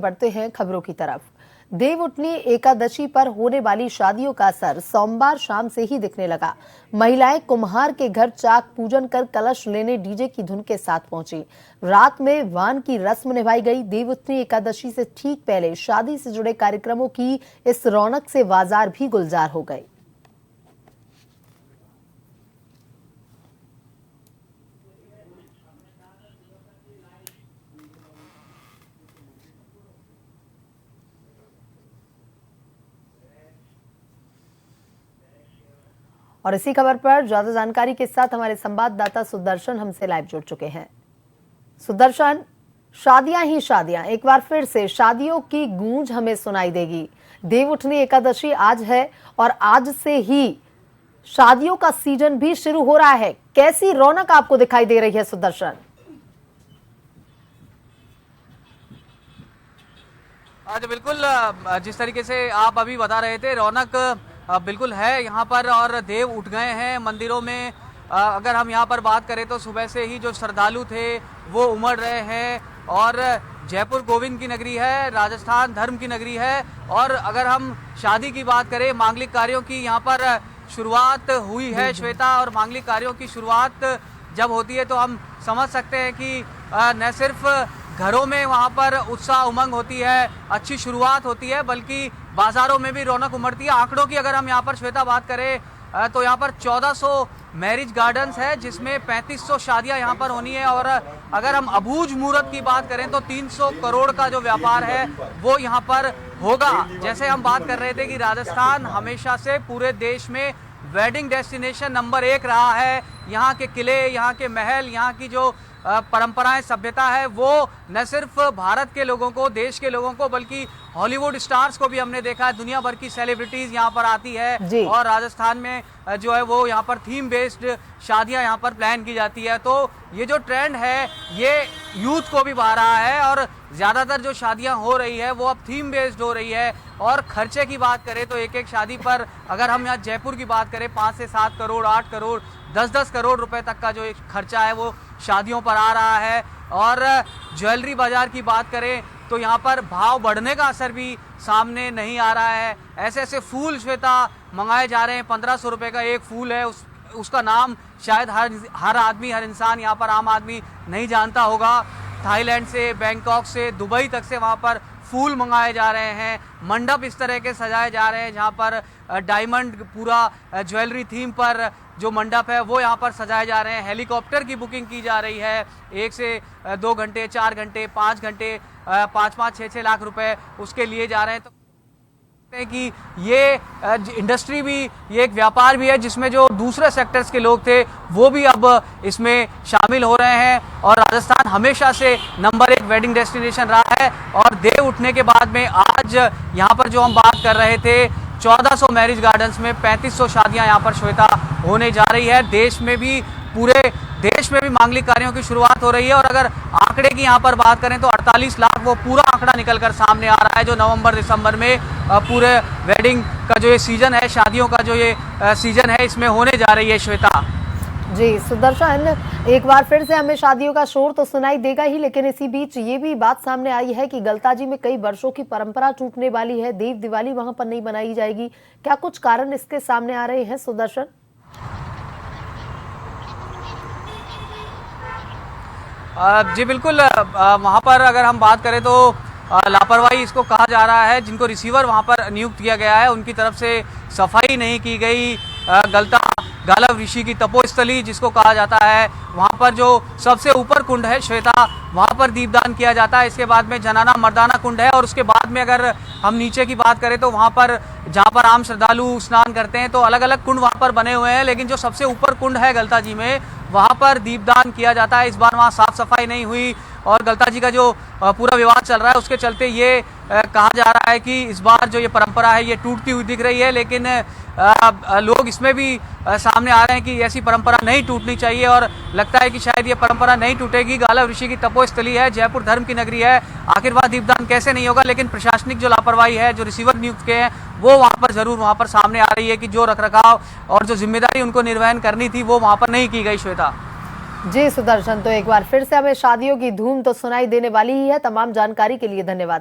बढ़ते हैं खबरों की तरफ। देवउठनी एकादशी पर होने वाली शादियों का असर सोमवार शाम से ही दिखने लगा। महिलाएं कुम्हार के घर चाक पूजन कर कलश लेने डीजे की धुन के साथ पहुंची। रात में वान की रस्म निभाई गई। देवउठनी एकादशी से ठीक पहले शादी से जुड़े कार्यक्रमों की इस रौनक से बाजार भी गुलजार हो गए। और इसी खबर पर ज्यादा जानकारी के साथ हमारे संवाददाता सुदर्शन हमसे लाइव जुड़ चुके हैं। सुदर्शन, शादियां ही शादियां, एक बार फिर से शादियों की गूंज हमें सुनाई देगी। देवउठनी एकादशी आज है और आज से ही शादियों का सीजन भी शुरू हो रहा है। कैसी रौनक आपको दिखाई दे रही है सुदर्शन? आज बिल्कुल जिस तरीके से आप अभी बता रहे थे, रौनक बिल्कुल है यहाँ पर और देव उठ गए हैं मंदिरों में। अगर हम यहाँ पर बात करें तो सुबह से ही जो श्रद्धालु थे वो उमड़ रहे हैं और जयपुर गोविंद की नगरी है, राजस्थान धर्म की नगरी है। और अगर हम शादी की बात करें, मांगलिक कार्यों की यहाँ पर शुरुआत हुई है श्वेता। और मांगलिक कार्यों की शुरुआत जब होती है तो हम समझ सकते हैं कि न सिर्फ घरों में वहाँ पर उत्साह उमंग होती है, अच्छी शुरुआत होती है, बल्कि बाजारों में भी रौनक उमड़ती है। आंकड़ों की अगर हम यहाँ पर श्वेता बात करें तो यहाँ पर 1400 मैरिज गार्डन्स है, जिसमें 3500 शादियाँ यहाँ पर होनी है। और अगर हम अबूझ मुहूर्त की बात करें तो 300 करोड़ का जो व्यापार है वो यहाँ पर होगा। जैसे हम बात कर रहे थे कि राजस्थान हमेशा से पूरे देश में वेडिंग डेस्टिनेशन नंबर 1 रहा है। यहाँ के किले, यहाँ के महल, यहाँ की जो परंपराएं, सभ्यता है, वो न सिर्फ भारत के लोगों को, देश के लोगों को, बल्कि हॉलीवुड स्टार्स को भी हमने देखा है। दुनिया भर की सेलिब्रिटीज यहाँ पर आती है और राजस्थान में जो है वो यहाँ पर थीम बेस्ड शादियाँ यहाँ पर प्लान की जाती है। तो ये जो ट्रेंड है ये यूथ को भी भा रहा है और ज़्यादातर जो शादियाँ हो रही है वो अब थीम बेस्ड हो रही है। और खर्चे की बात करें तो एक एक शादी पर अगर हम यहाँ जयपुर की बात करें 5 से 7 करोड़, 8 करोड़, 10-10 करोड़ रुपए तक का जो एक खर्चा है वो शादियों पर आ रहा है। और ज्वेलरी बाजार की बात करें तो यहाँ पर भाव बढ़ने का असर भी सामने नहीं आ रहा है। ऐसे ऐसे फूल श्वेता मंगाए जा रहे हैं। 1500 रुपये का एक फूल है, उसका नाम शायद हर आदमी, हर इंसान यहाँ पर आम आदमी नहीं जानता होगा। थाईलैंड से, बैंकॉक से, दुबई तक से वहाँ पर फूल मंगाए जा रहे हैं। मंडप इस तरह के सजाए जा रहे हैं जहाँ पर डायमंड पूरा ज्वेलरी थीम पर जो मंडप है वो यहाँ पर सजाए जा रहे हैं। हेलीकॉप्टर की बुकिंग की जा रही है। 1 से 2 घंटे, 4 घंटे, 5 घंटे, 5-5, 6-6 लाख रुपए उसके लिए जा रहे हैं। तो कि ये इंडस्ट्री भी, ये एक व्यापार भी है जिसमें जो दूसरे सेक्टर्स के लोग थे वो भी अब इसमें शामिल हो रहे हैं। और राजस्थान हमेशा से नंबर 1 वेडिंग डेस्टिनेशन रहा है। और देव उठने के बाद में आज यहाँ पर जो हम बात कर रहे थे 1400 मैरिज गार्डन्स में 3500 शादियाँ यहाँ पर श्वेता होने जा रही है। देश में भी, पूरे देश में भी मांगलिक कार्यों की शुरुआत हो रही है। और अगर आंकड़े की यहाँ पर बात करें तो 48 लाख वो पूरा आंकड़ा निकलकर सामने आ रहा है, जो नवंबर दिसंबर में पूरे वेडिंग का जो ये सीजन है, शादियों का जो ये सीजन है, इसमें होने जा रही है श्वेता। जी सुदर्शन, एक बार फिर से हमें शादियों का शोर तो सुनाई देगा ही, लेकिन इसी बीच ये भी बात सामने आई है कि गलताजी में कई वर्षों की परंपरा टूटने वाली है। देव दिवाली वहां पर नहीं मनाई जाएगी। क्या कुछ कारण इसके सामने आ रहे हैं सुदर्शन? जी बिल्कुल, वहाँ पर अगर हम बात करें तो लापरवाही इसको कहा जा रहा है। जिनको रिसीवर वहाँ पर नियुक्त किया गया है उनकी तरफ से सफाई नहीं की गई। गालव ऋषि की तपोस्थली जिसको कहा जाता है, वहाँ पर जो सबसे ऊपर कुंड है श्वेता, वहाँ पर दीपदान किया जाता है। इसके बाद में जनाना मर्दाना कुंड है। और उसके बाद में अगर हम नीचे की बात करें तो वहाँ पर जहाँ पर आम श्रद्धालु स्नान करते हैं तो अलग अलग कुंड वहाँ पर बने हुए हैं। लेकिन जो सबसे ऊपर कुंड है गलताजी में, वहाँ पर दीपदान किया जाता है। इस बार वहाँ साफ सफाई नहीं हुई और गलताजी का जो पूरा विवाद चल रहा है उसके चलते ये कहा जा रहा है कि इस बार जो ये परंपरा है ये टूटती हुई दिख रही है। लेकिन लोग इसमें भी सामने आ रहे हैं कि ऐसी परंपरा नहीं टूटनी चाहिए और लगता है कि शायद ये परंपरा नहीं टूटेगी। गालव ऋषि की तपोस्थली है, जयपुर धर्म की नगरी है, आखिर वहाँ दीपदान कैसे नहीं होगा। लेकिन प्रशासनिक जो लापरवाही है, जो रिसीवर नियुक्त किए हैं, वो वहाँ पर जरूर वहाँ पर सामने आ रही है कि जो रखरखाव और जो जिम्मेदारी उनको निर्वहन करनी थी वो वहाँ पर नहीं की गई श्वेता। जी सुदर्शन, तो एक बार फिर से हमें शादियों की धूम तो सुनाई देने वाली ही है। तमाम जानकारी के लिए धन्यवाद।